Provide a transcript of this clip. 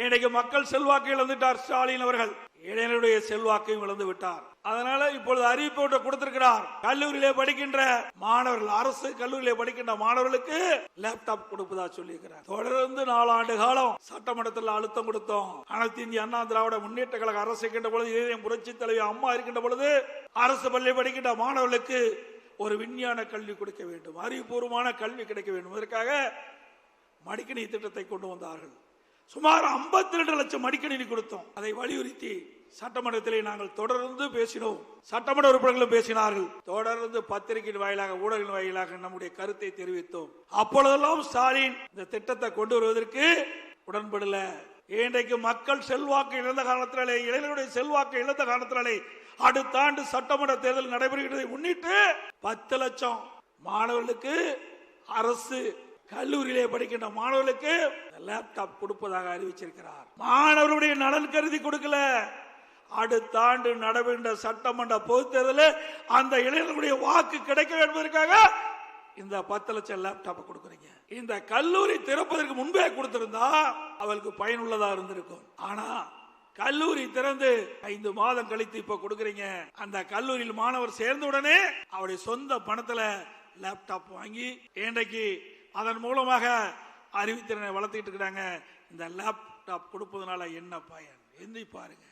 இன்றைக்கு மக்கள் செல்வாக்கு இழந்துட்டார் ஸ்டாலின் அவர்கள், இளைஞருடைய செல்வாக்கையும் இழந்து விட்டார். அதனால இப்பொழுது அறிவிப்பு கொடுத்திருக்கிறார். கல்லூரியிலே படிக்கின்ற மாணவர்கள், அரசு கல்லூரியிலே படிக்கின்ற மாணவர்களுக்கு லேப்டாப் கொடுப்பதா சொல்லியிருக்கிறார். தொடர்ந்து 4 ஆண்டு காலம் சட்டமன்றத்தில் அழுத்தம் கொடுத்தோம். அனைத்து இந்திய அண்ணா திராவிட முன்னேற்ற கழக அரசு இருக்கின்ற பொழுது, இளைஞர் புரட்சி தலைவி அம்மா இருக்கின்ற பொழுது அரசு பள்ளி படிக்கின்ற மாணவர்களுக்கு ஒரு விஞ்ஞான கல்வி கொடுக்க வேண்டும், அறிவுபூர்வமான கல்வி கிடைக்க வேண்டும். இதற்காக மடிக்கணினி திட்டத்தை கொண்டு வந்தார்கள். சுமார் 52 லட்சம் மடிக்கணினி கொடுத்தோம். அதை வலியுறுத்தி சட்டமன்றத்திலே நாங்கள் தொடர்ந்து பேசினோம். சட்டமன்ற உறுப்பினர்களும் பேசினார்கள். தொடர்ந்து பத்திரிகையின் வாயிலாக, ஊடகங்களின் வாயிலாக நம்முடைய கருத்தை தெரிவித்தோம். அப்பொழுதெல்லாம் ஸ்டாலின் இந்த திட்டத்தை கொண்டு வருவதற்கு உடன்படல. இன்றைக்கு மக்கள் செல்வாக்கு இழந்த காரணத்தினாலே, இளைஞருடைய செல்வாக்கு இழந்த காரணத்தினாலே அடுத்த ஆண்டு சட்டமன்ற தேர்தல் நடைபெறுகிறதை முன்னிட்டு 10 லட்சம் மாணவர்களுக்கு, அரசு கல்லூரியிலே படிக்கின்ற மாணவர்களுக்கு லேப்டாப் கொடுப்பதாக அறிவிச்சிருக்கிறார். மாணவர்களுடைய நலன் கருதி கொடுக்கல. அடுத்த ஆண்டு நடைபெறுகின்ற சட்டமன்ற பொதுத் தேர்தலில் அந்த இளைஞர்களுடைய வாக்கு கிடைக்க என்பதற்காக இந்த 10 லட்சம் லேப்டாப் கொடுக்குறீங்க. இந்த கல்லூரி திறப்பதற்கு முன்பே கொடுத்திருந்தா அவளுக்கு பயனுள்ளதா இருந்திருக்கும். ஆனா கல்லூரி திறந்து 5 மாதம் கழித்து இப்ப கொடுக்குறீங்க. அந்த கல்லூரியில் மாணவர் சேர்ந்த உடனே அவருடைய சொந்த பணத்துல லேப்டாப் வாங்கி இன்றைக்கு அதன் மூலமாக அறிவுத்திறனை வளர்த்துக்கிட்டு இருக்கிறாங்க. இந்த லேப்டாப் கொடுப்பதனால என்ன பயன்? எந்தி பாருங்க.